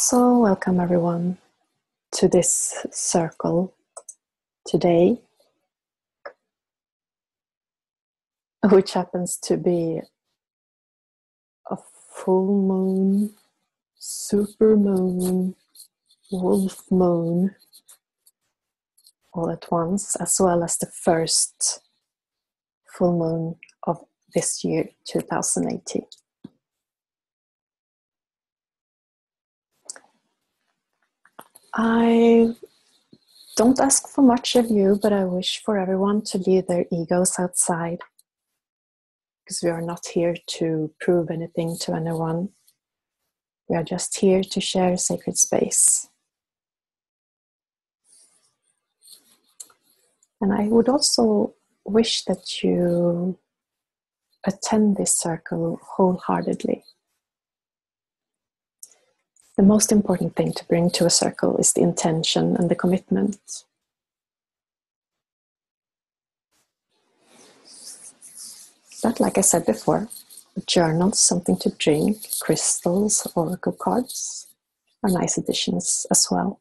So, welcome everyone to this circle today, which happens to be a full moon, super moon, wolf moon, all at once, as well as the first full moon of this year, 2018. I don't ask for much of you, but I wish for everyone to leave their egos outside, because we are not here to prove anything to anyone. We are just here to share sacred space. And I would also wish that you attend this circle wholeheartedly. The most important thing to bring to a circle is the intention and the commitment. But like I said before, journals, something to drink, crystals, oracle cards are nice additions as well.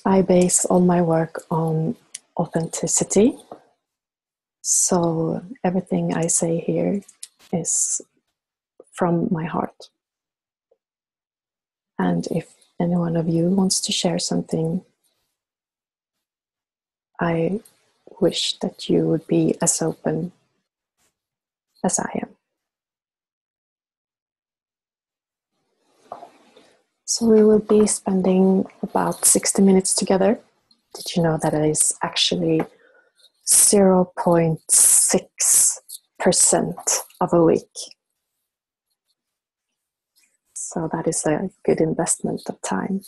I base all my work on authenticity. So everything I say here is from my heart. And if any one of you wants to share something, I wish that you would be as open as I am. So we will be spending about 60 minutes together. Did you know that it is actually 0.6% of a week? So that is a good investment of time.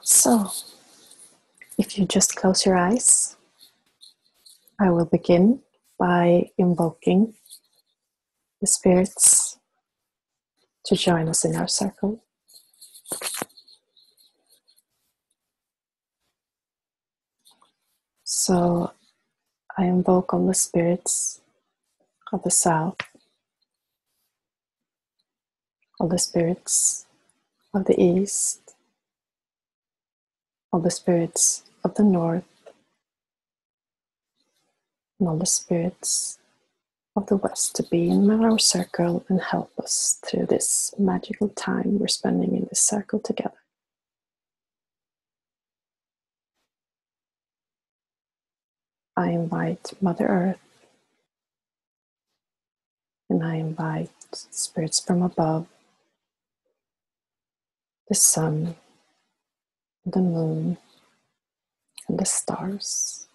So if you just close your eyes, I will begin by invoking the spirits to join us in our circle. So I invoke all the spirits of the south, all the spirits of the east, all the spirits of the north, and all the spirits of the west to be in our circle and help us through this magical time we're spending in this circle together. I invite Mother Earth, and I invite spirits from above, the sun, the moon, and the stars.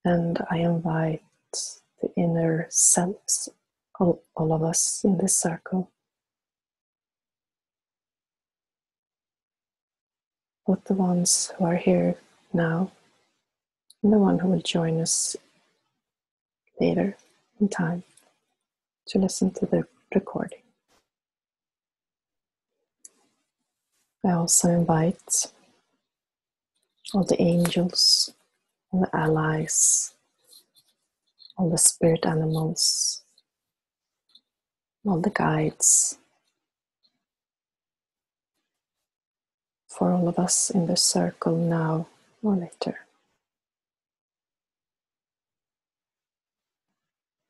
And I invite the inner selves, all of us in this circle, both the ones who are here now and the one who will join us later in time to listen to the recording. I also invite all the angels, all the allies, all the spirit animals, all the guides, for all of us in the circle now or later.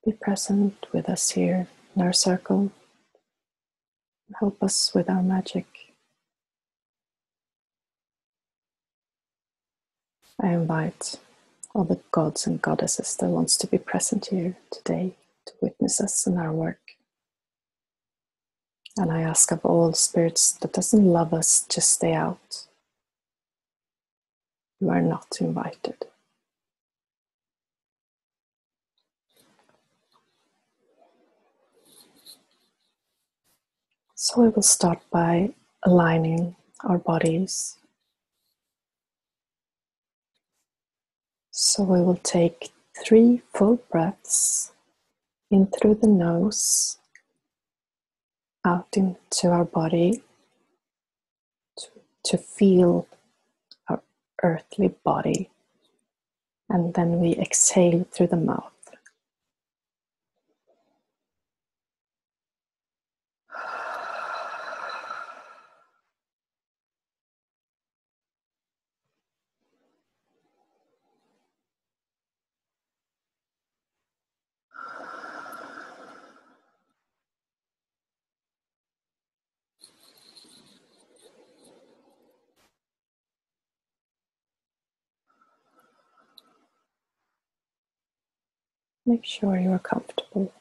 Be present with us here in our circle. Help us with our magic. I invite all the gods and goddesses that wants to be present here today to witness us in our work. And I ask of all spirits that doesn't love us to stay out. You are not invited. So we will start by aligning our bodies. So we will take 3 full breaths in through the nose, out into our body to feel our earthly body, and then we exhale through the mouth. Make sure you are comfortable.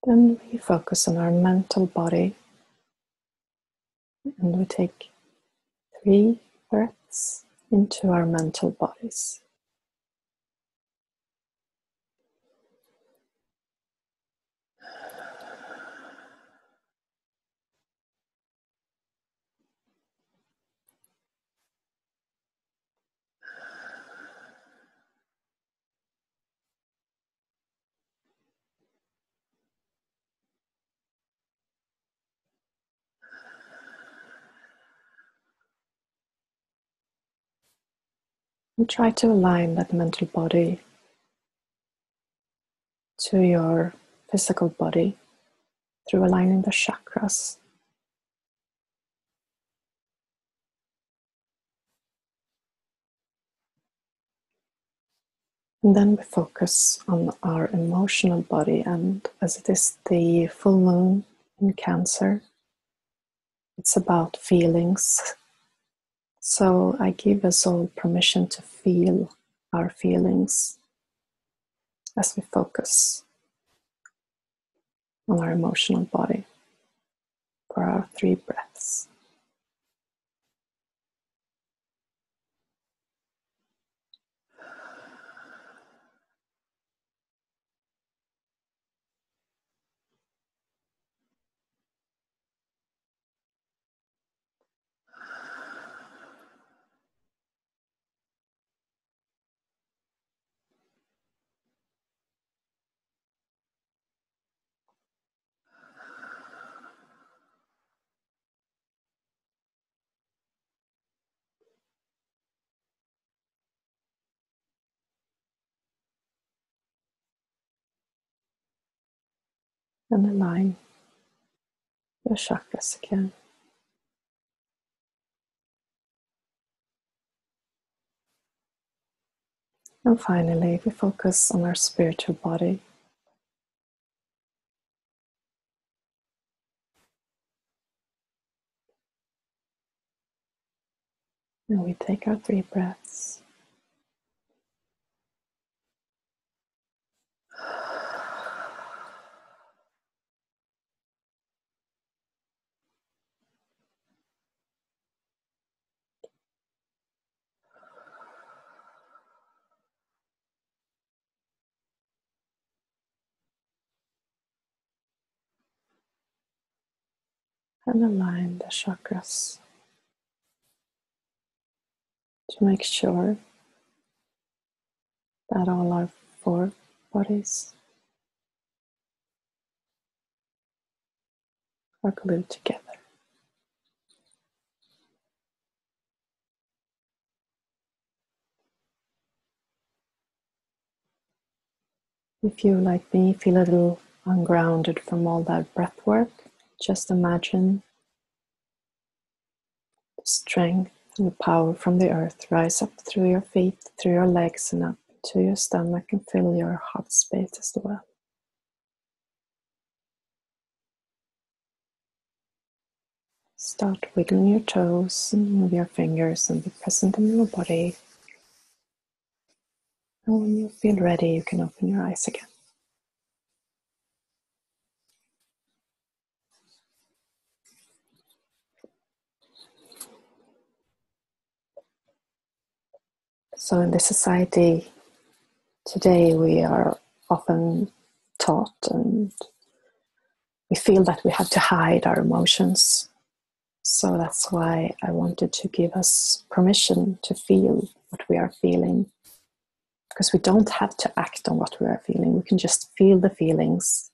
Then we focus on our mental body, and we take 3 breaths into our mental bodies. And try to align that mental body to your physical body through aligning the chakras. And then we focus on our emotional body, and as it is the full moon in Cancer, it's about feelings. So I give us all permission to feel our feelings as we focus on our emotional body for our 3 breaths. And align the chakras again. And finally, we focus on our spiritual body. And we take our 3 breaths. And align the chakras to make sure that all our 4 bodies are glued together. If you, like me, feel a little ungrounded from all that breath work, just imagine the strength and the power from the earth rise up through your feet, through your legs, and up to your stomach, and fill your heart space as well. Start wiggling your toes and move your fingers and be present in your body. And when you feel ready, you can open your eyes again. So in this society today, we are often taught and we feel that we have to hide our emotions. So that's why I wanted to give us permission to feel what we are feeling. Because we don't have to act on what we are feeling. We can just feel the feelings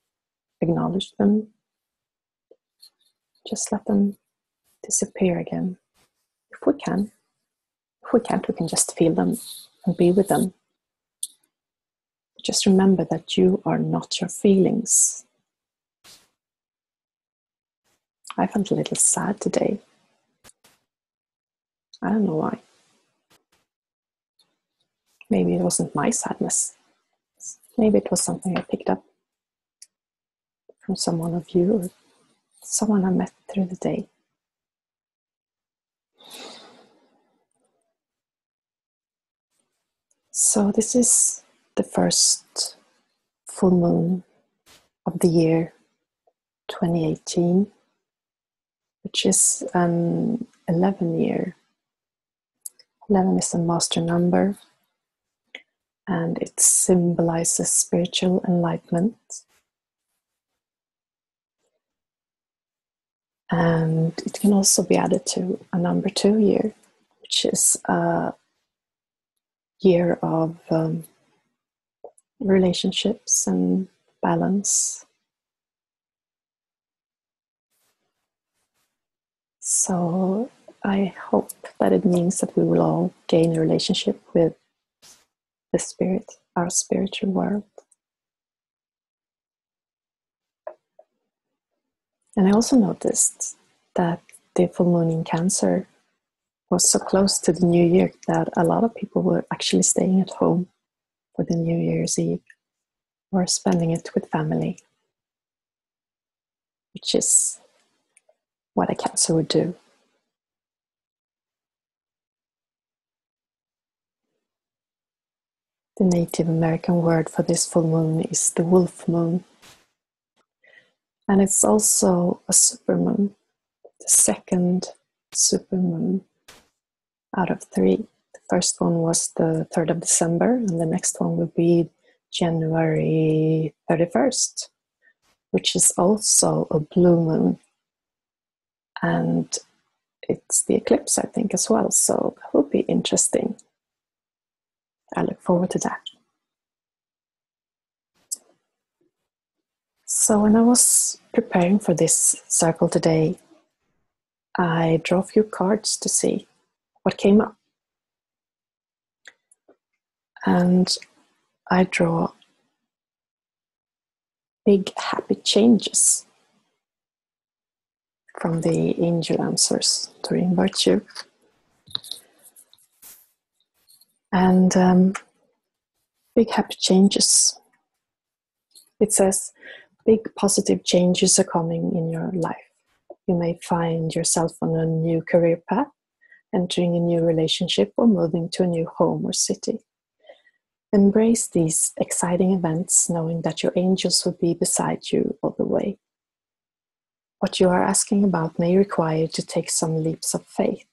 acknowledge them. Just let them disappear again. If we can. If we can't, we can just feel them and be with them. Just remember that you are not your feelings. I felt a little sad today. I don't know why. Maybe it wasn't my sadness. Maybe it was something I picked up from someone of you or someone I met through the day. So this is the first full moon of the year 2018, which is an 11 year. 11 is a master number, and it symbolizes spiritual enlightenment. And it can also be added to a number 2 year, which is a year of relationships and balance. So I hope that it means that we will all gain a relationship with the spirit, our spiritual world. And I also noticed that the full moon in Cancer was so close to the New Year that a lot of people were actually staying at home for the New Year's Eve or spending it with family, which is what a Cancer would do. The Native American word for this full moon is the wolf moon. And it's also a supermoon, the second supermoon out of 3. The first one was the 3rd of December, and the next one will be January 31st, which is also a blue moon. And it's the eclipse, I think, as well, so it will be interesting. I look forward to that. So when I was preparing for this circle today, I drew a few cards to see what came up. And I draw big happy changes from the angel answers, Doreen Virtue. And big happy changes. It says, big positive changes are coming in your life. You may find yourself on a new career path, entering a new relationship, or moving to a new home or city. Embrace these exciting events, knowing that your angels will be beside you all the way. What you are asking about may require you to take some leaps of faith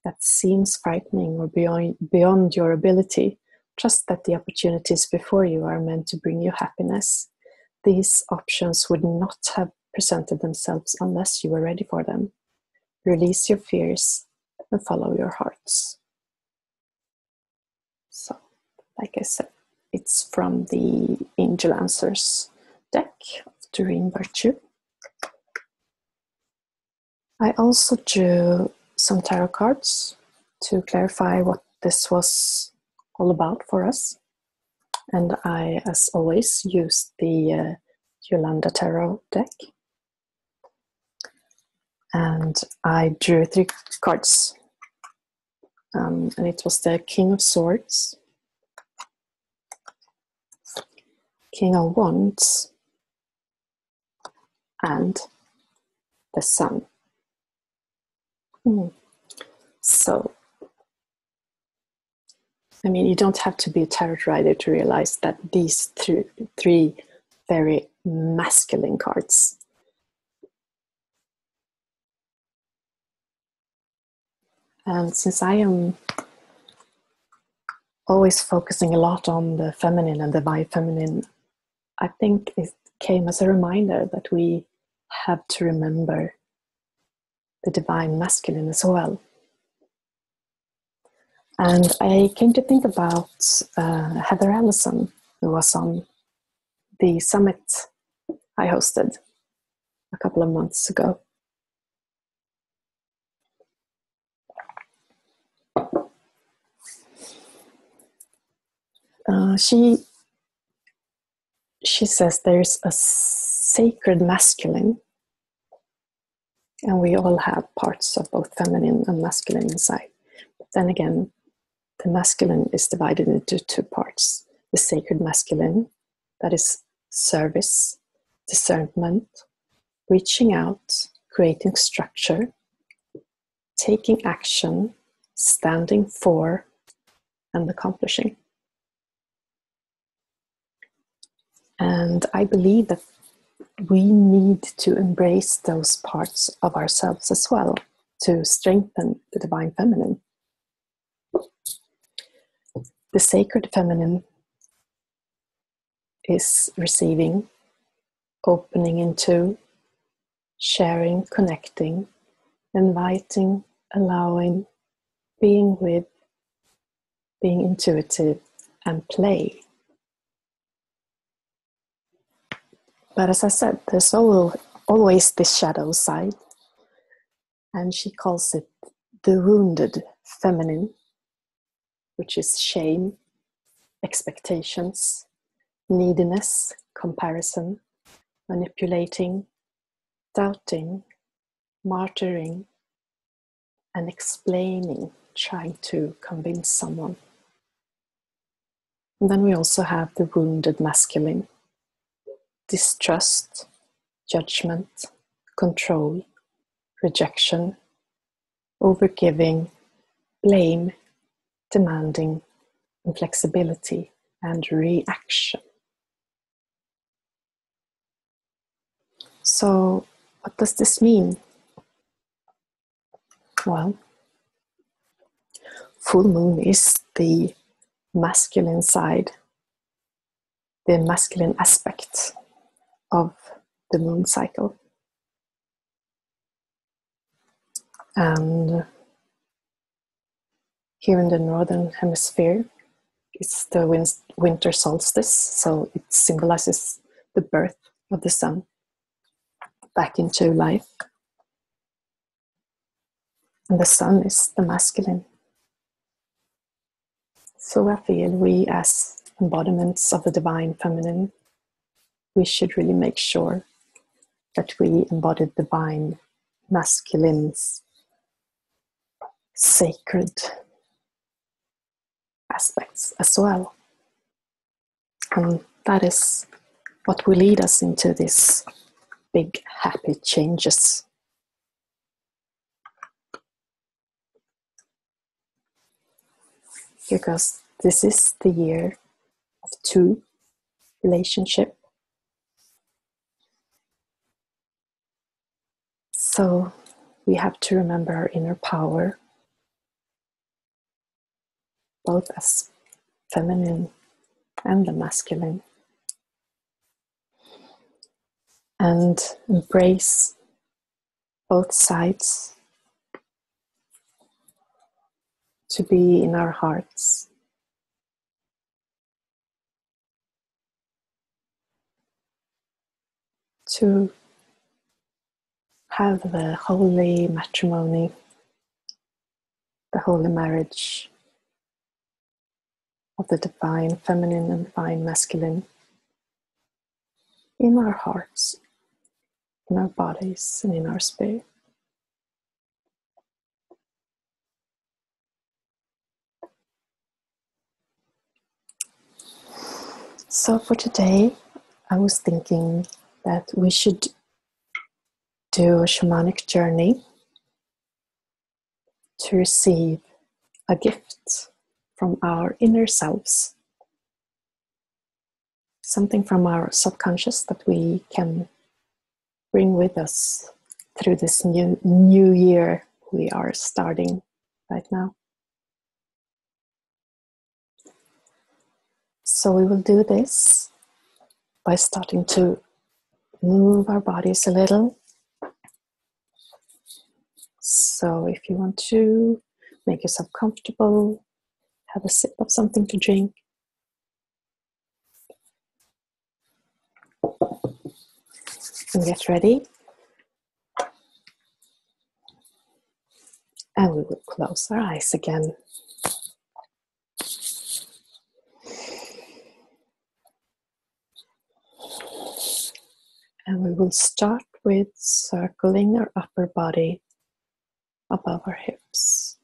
that seems frightening or beyond your ability. Trust that the opportunities before you are meant to bring you happiness. These options would not have presented themselves unless you were ready for them. Release your fears and follow your hearts. So, like I said, it's from the Angel Answers deck of Doreen Virtue. I also drew some tarot cards to clarify what this was all about for us. And I, as always, used the Yolanda Tarot deck. And I drew 3 cards. And it was the King of Swords, King of Wands, and the Sun. So, I mean, you don't have to be a tarot reader to realize that these 3 very masculine cards and since I am always focusing a lot on the feminine and divine feminine, I think it came as a reminder that we have to remember the divine masculine as well. And I came to think about Heather Allison, who was on the summit I hosted a couple of months ago. She says there's a sacred masculine, and we all have parts of both feminine and masculine inside. But then again, the masculine is divided into two parts. The sacred masculine, that is service, discernment, reaching out, creating structure, taking action, standing for, and accomplishing. And I believe that we need to embrace those parts of ourselves as well to strengthen the divine feminine. The sacred feminine is receiving, opening into, sharing, connecting, inviting, allowing, being with, being intuitive, and play. But as I said, there's always this shadow side, and she calls it the wounded feminine, which is shame, expectations, neediness, comparison, manipulating, doubting, martyring, and explaining, trying to convince someone. And then we also have the wounded masculine, distrust, judgment, control, rejection, overgiving, blame, demanding, inflexibility, and reaction. So, what does this mean? Well, full moon is the masculine side, the masculine aspect of the moon cycle. And here in the northern hemisphere, it's the winter solstice, so it symbolizes the birth of the sun back into life. And the sun is the masculine. So I feel we, as embodiments of the divine feminine, we should really make sure that we embody divine masculine's sacred aspects as well. And that is what will lead us into this big happy changes. Because this is the year of two, relationship. So we have to remember our inner power, both as feminine and the masculine, and embrace both sides to be in our hearts. To have the holy matrimony, the holy marriage of the divine feminine and divine masculine in our hearts, in our bodies, and in our spirit. So for today, I was thinking that we should do a shamanic journey to receive a gift from our inner selves. Something from our subconscious that we can bring with us through this new year we are starting right now. So we will do this by starting to move our bodies a little. So if you want to make yourself comfortable, have a sip of something to drink. And get ready. And we will close our eyes again. And we will start with circling our upper body above our hips.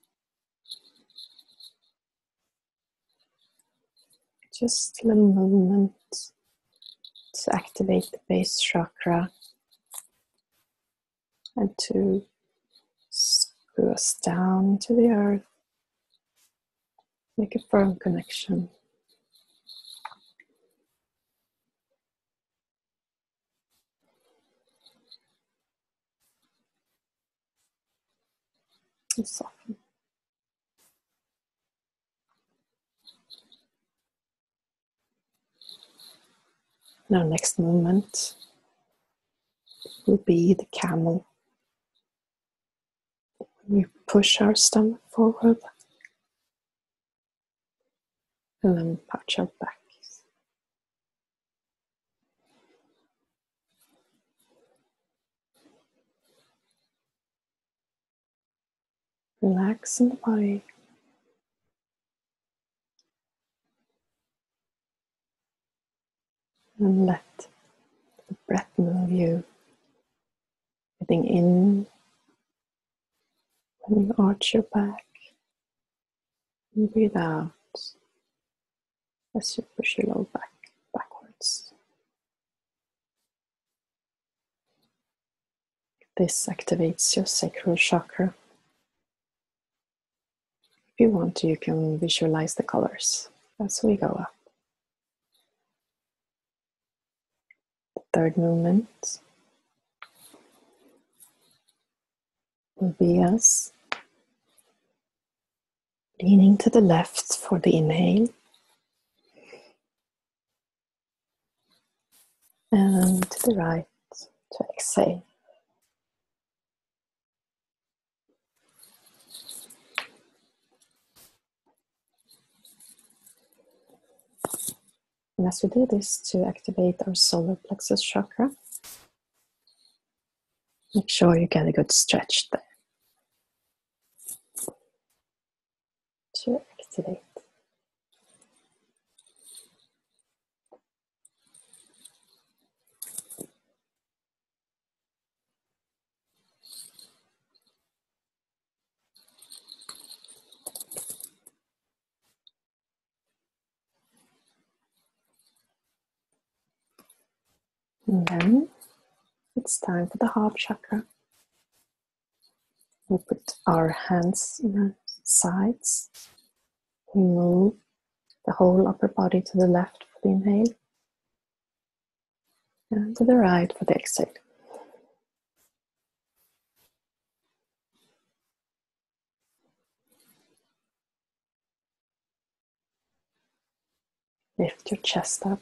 Just a little movement to activate the base chakra and to screw us down to the earth. Make a firm connection. And soften. Our next movement will be the camel. We push our stomach forward and then pouch our back. Relax in the body. And let the breath move you. Breathing in when you arch your back. And breathe out as you push your lower back backwards. This activates your sacral chakra. If you want to, you can visualize the colors as we go up. The third movement will be us leaning to the left for the inhale and to the right to exhale. And as we do this to activate our solar plexus chakra, make sure you get a good stretch there to activate. And then it's time for the heart chakra. We put our hands in our sides. We move the whole upper body to the left for the inhale and to the right for the exhale. Lift your chest up.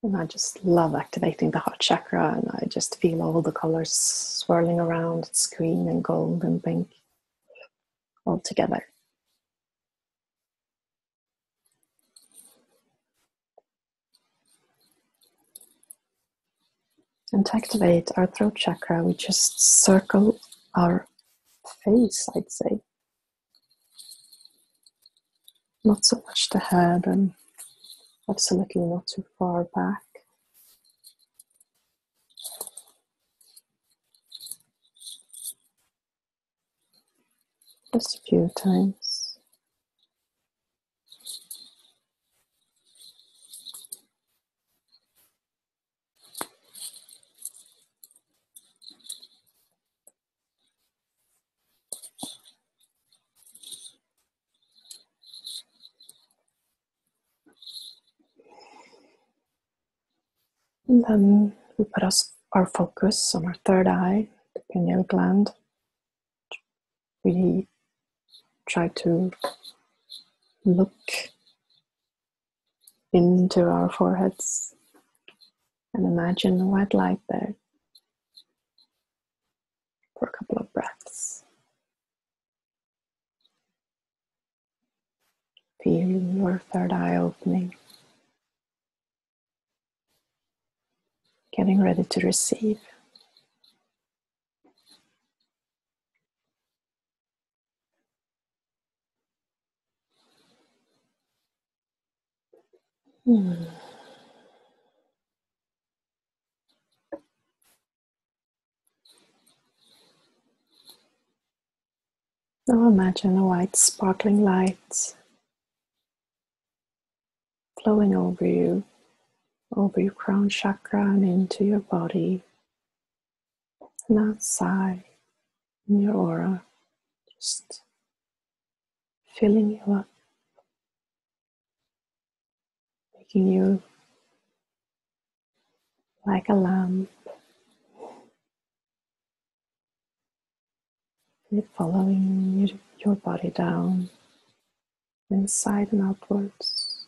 And I just love activating the heart chakra, and I just feel all the colors swirling around. It's green and gold and pink all together. And to activate our throat chakra, we just circle our face, I'd say. Not so much the head, and absolutely not too far back. Just a few times. And then we put our focus on our third eye, the pineal gland. We try to look into our foreheads and imagine a white light there for a couple of breaths. Feel your third eye opening. getting ready to receive. Now imagine a white sparkling light flowing over you, over your crown chakra and into your body and outside in your aura, just filling you up, making you like a lamp, following your body down, inside and outwards,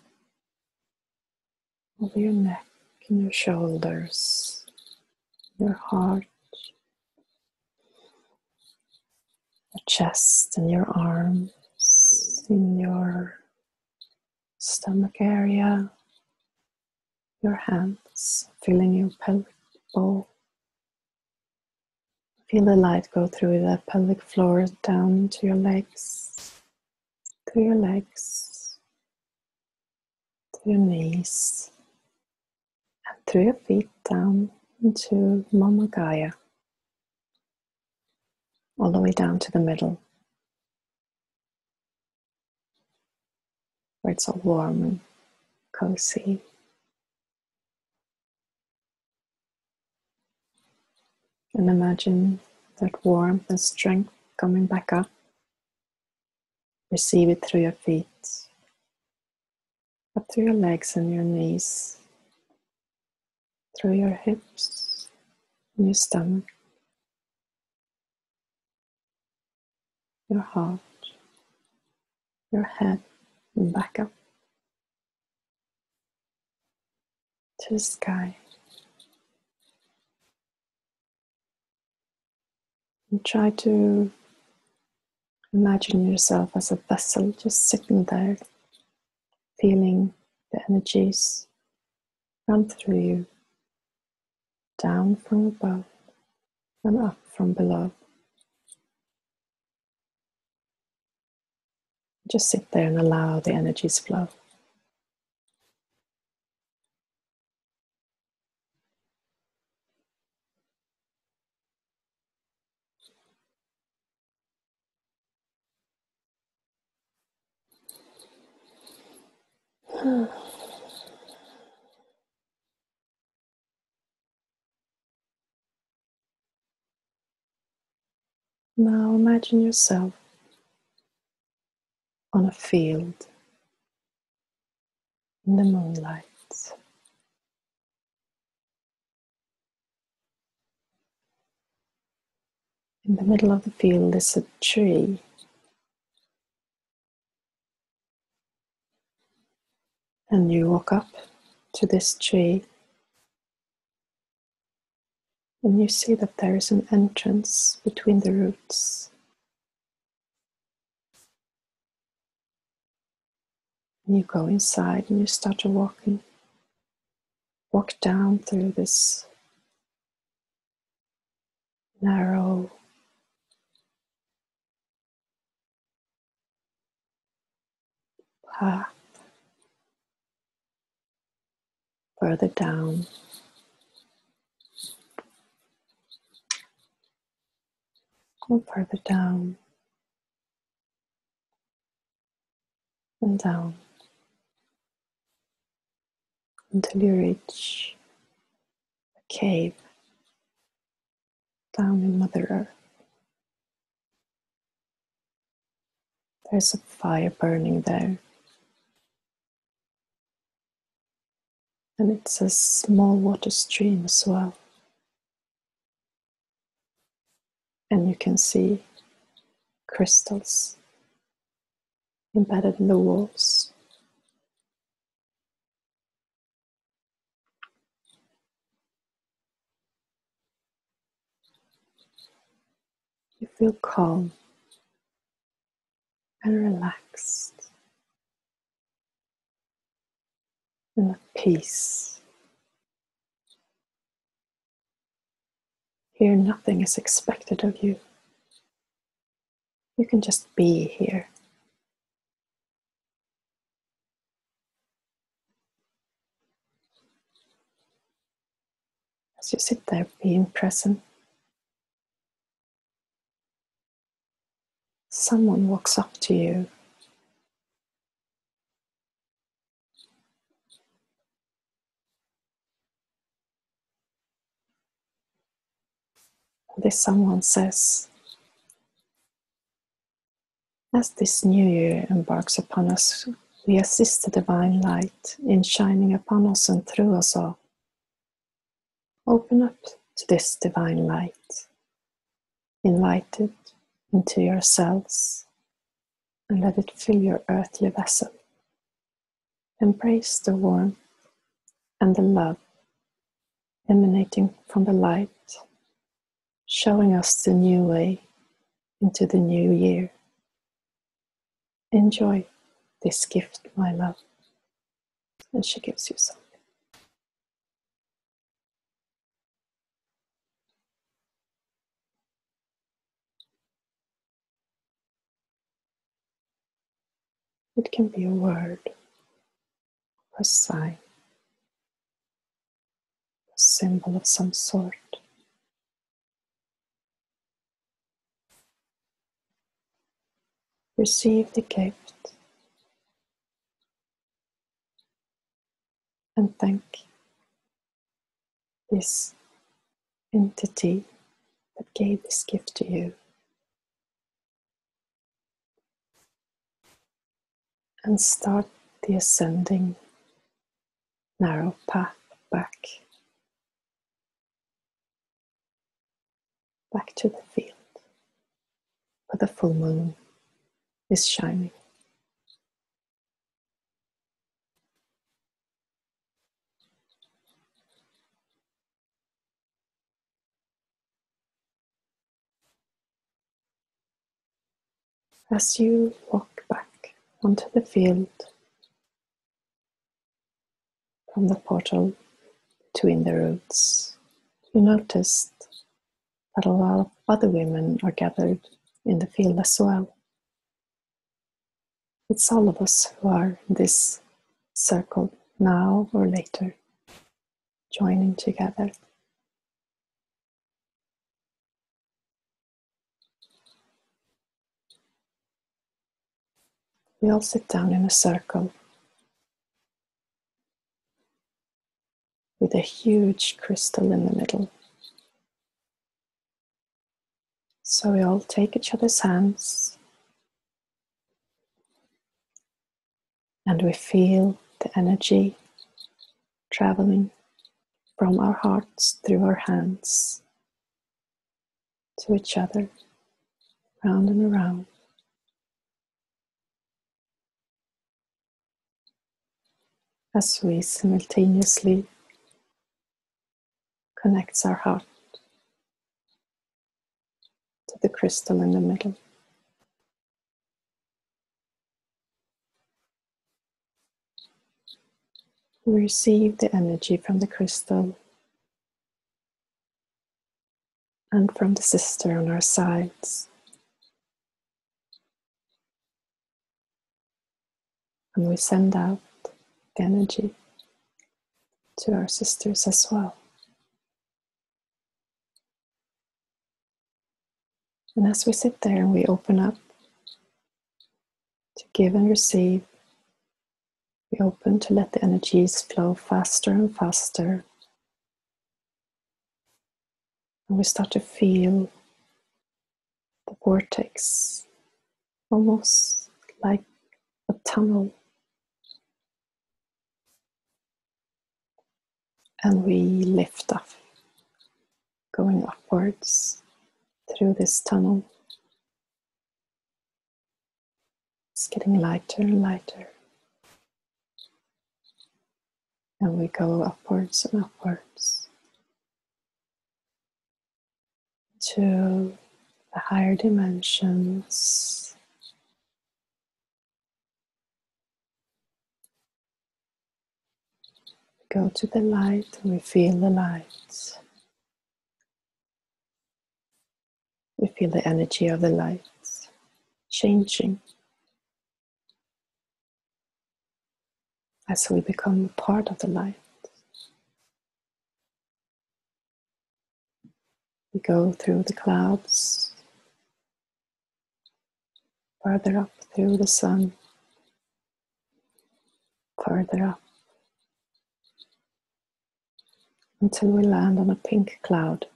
over your neck and your shoulders, your heart, your chest and your arms, in your stomach area, your hands, filling your pelvic bowl. Feel the light go through the pelvic floor down to your legs, through your legs, to your knees, and through your feet down into Mama Gaia, all the way down to the middle, where it's all warm and cozy. And imagine that warmth and strength coming back up. Receive it through your feet, up through your legs and your knees, through your hips and your stomach, your heart, your head, and back up to the sky. And try to imagine yourself as a vessel just sitting there, feeling the energies run through you, down from above and up from below. Just sit there and allow the energies flow. Now imagine yourself on a field in the moonlight. In the middle of the field is a tree. And you walk up to this tree and you see that there is an entrance between the roots. And you go inside and you start to walk down through this narrow path. Further down, and further down, and down, until you reach a cave down in Mother Earth. There's a fire burning there, and it's a small water stream as well. And you can see crystals embedded in the walls. You feel calm and relaxed and at peace. Here nothing is expected of you. You can just be here. As you sit there being present, someone walks up to you. This someone says, as this new year embarks upon us, we assist the divine light in shining upon us and through us all. Open up to this divine light. Invite it into yourselves and let it fill your earthly vessel. Embrace the warmth and the love emanating from the light, showing us the new way into the new year. Enjoy this gift, my love. And she gives you some. It can be a word, a sign, a symbol of some sort. Receive the gift and thank this entity that gave this gift to you. And start the ascending narrow path back to the field where the full moon is shining. As you walk back onto the field from the portal between the roots, you noticed that a lot of other women are gathered in the field as well. It's all of us who are in this circle now or later, joining together. We all sit down in a circle with a huge crystal in the middle. So we all take each other's hands and we feel the energy traveling from our hearts through our hands to each other, round and around. As we simultaneously connect our heart to the crystal in the middle. We receive the energy from the crystal and from the sister on our sides. And we send out the energy to our sisters as well. And as we sit there and we open up to give and receive, we open to let the energies flow faster and faster. And we start to feel the vortex, almost like a tunnel. And we lift off, going upwards through this tunnel. It's getting lighter and lighter. And we go upwards and upwards to the higher dimensions. We go to the light and we feel the light. We feel the energy of the light changing as we become a part of the light. We go through the clouds, further up through the sun, further up, until we land on a pink cloud.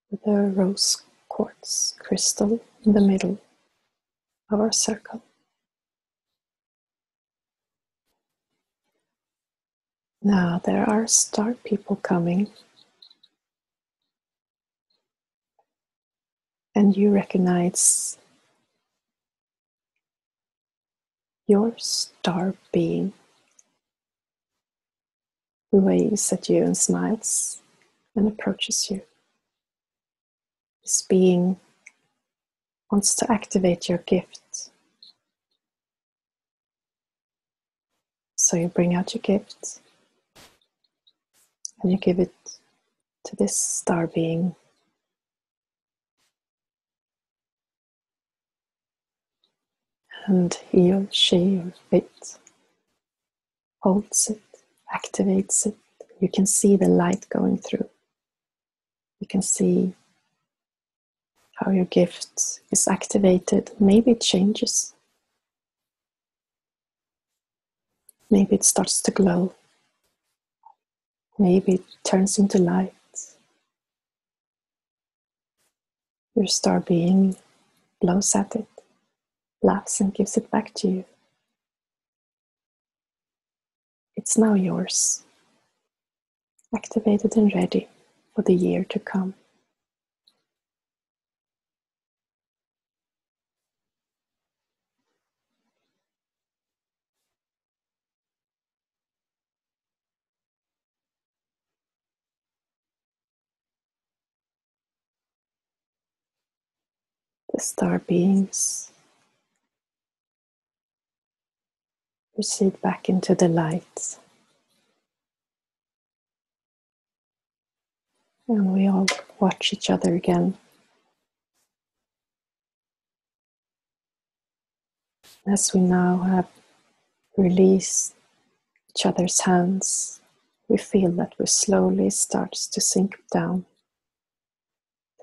With a rose quartz crystal in the middle of our circle. Now there are star people coming, and you recognize your star being who waves at you and smiles and approaches you. This being wants to activate your gift. So you bring out your gift and you give it to this star being. And he or she or it holds it, activates it. You can see the light going through. You can see how your gift is activated. Maybe it changes. Maybe it starts to glow. Maybe it turns into light. Your star being blows at it, laughs and gives it back to you. It's now yours, activated and ready for the year to come. The star beings recede back into the light. And we all watch each other again. As we now have released each other's hands, we feel that we slowly starts to sink down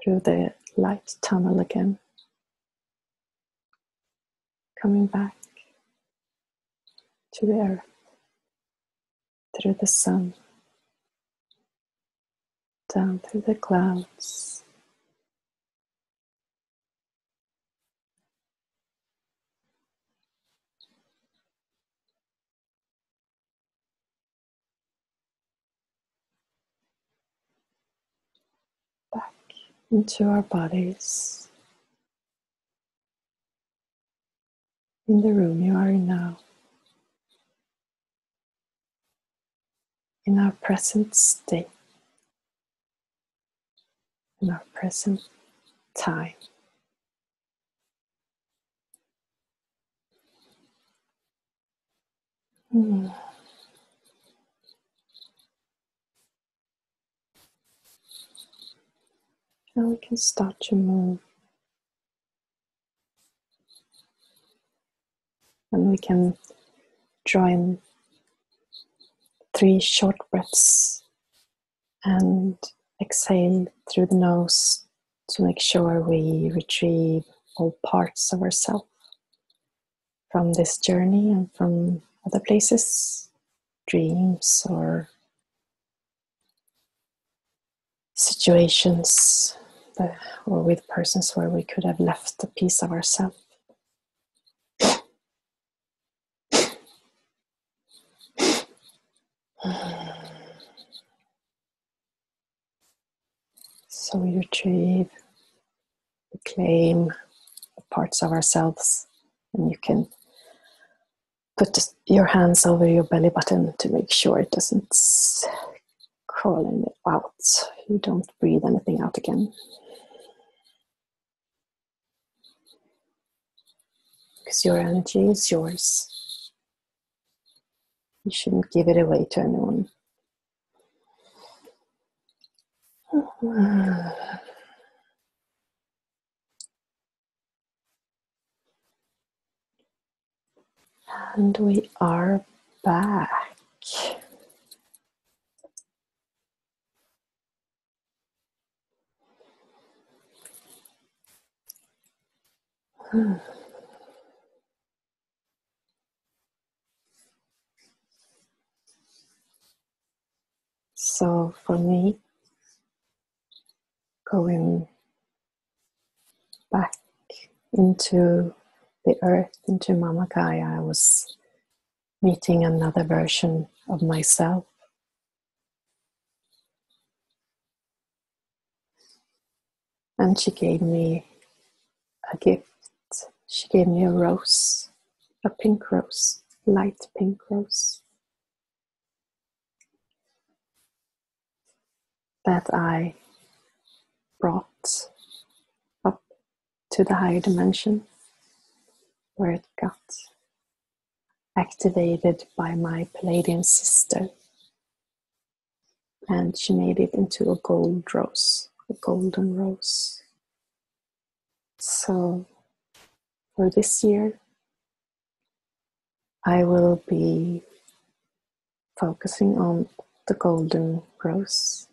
through the light tunnel again. Coming back to the earth, through the sun, down through the clouds, back into our bodies, in the room you are in now, in our present state, in our present time. And we can start to move. And we can draw in 3 short breaths and exhale through the nose to make sure we retrieve all parts of ourselves from this journey and from other places, dreams or situations or with persons where we could have left a piece of ourselves. So we retrieve, reclaim the parts of ourselves, and you can put your hands over your belly button to make sure it doesn't crawl out. You don't breathe anything out again. because your energy is yours. You shouldn't give it away to anyone. And we are back. So for me, going back into the earth, into Mama Gaia, I was meeting another version of myself. And she gave me a gift. She gave me a rose, a pink rose, light pink rose, that I brought up to the higher dimension, where it got activated by my Pleiadian sister, and she made it into a gold rose, a golden rose. So for this year, I will be focusing on the golden rose.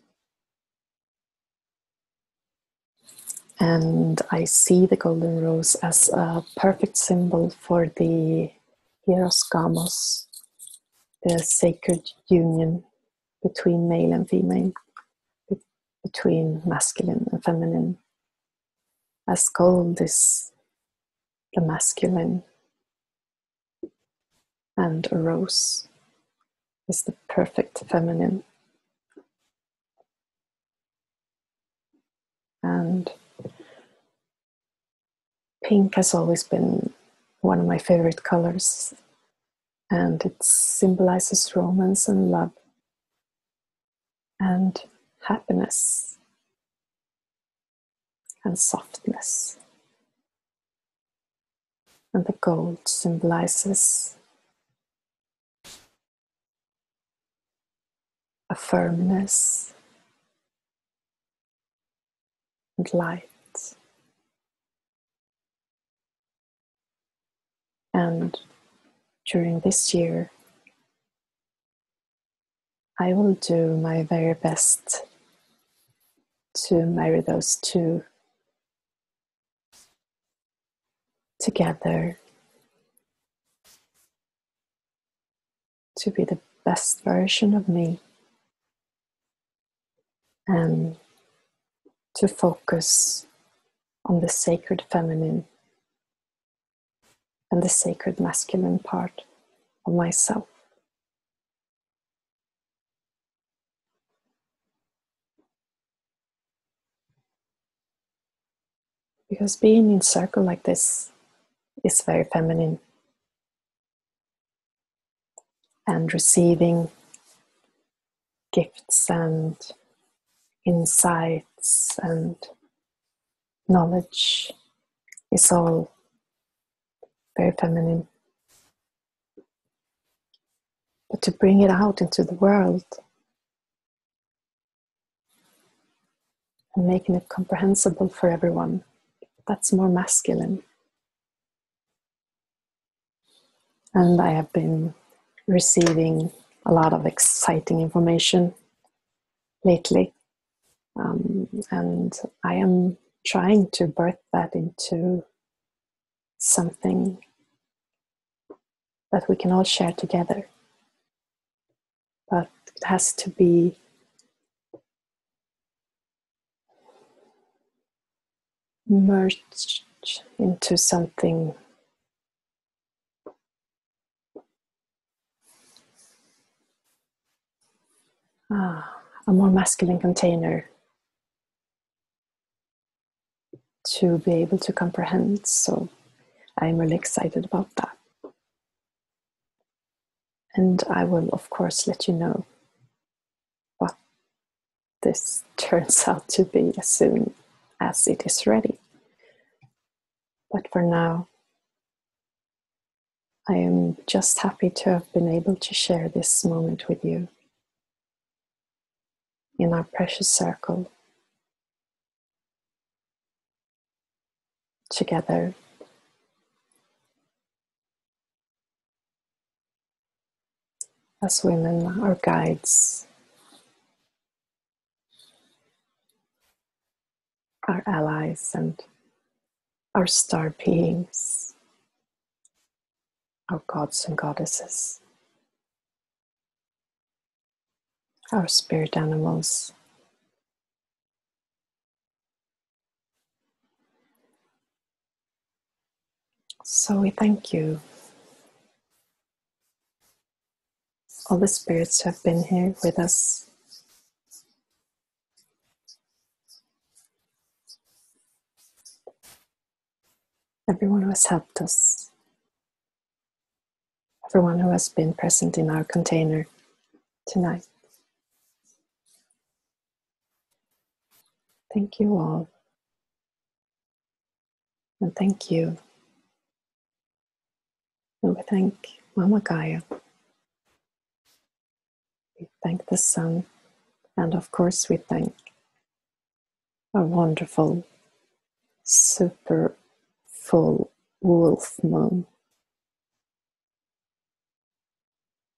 And I see the golden rose as a perfect symbol for the Hieros Gamos, the sacred union between male and female, between masculine and feminine. As gold is the masculine, and a rose is the perfect feminine. And pink has always been one of my favorite colors, and it symbolizes romance and love and happiness and softness. And the gold symbolizes a firmness and light. And during this year, I will do my very best to marry those two together, to be the best version of me, and to focus on the sacred feminine and the sacred masculine part of myself. Because being in a circle like this is very feminine, and receiving gifts and insights and knowledge is all very feminine. But to bring it out into the world and making it comprehensible for everyone, that's more masculine. And I have been receiving a lot of exciting information lately. And I am trying to birth that into something that we can all share together. But it has to be merged into something a more masculine container to be able to comprehend. So I'm really excited about that. And I will, of course, let you know what this turns out to be as soon as it is ready. But for now, I am just happy to have been able to share this moment with you in our precious circle together. As women, our guides, our allies, and our star beings, our gods and goddesses, our spirit animals. So we thank you, all the spirits who have been here with us, everyone who has helped us, everyone who has been present in our container tonight. Thank you all. And thank you. And we thank Mama Gaia. We thank the sun. And of course, we thank our wonderful, super full wolf moon.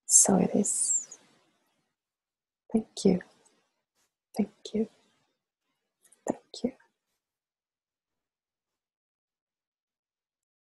So it is. Thank you. Thank you.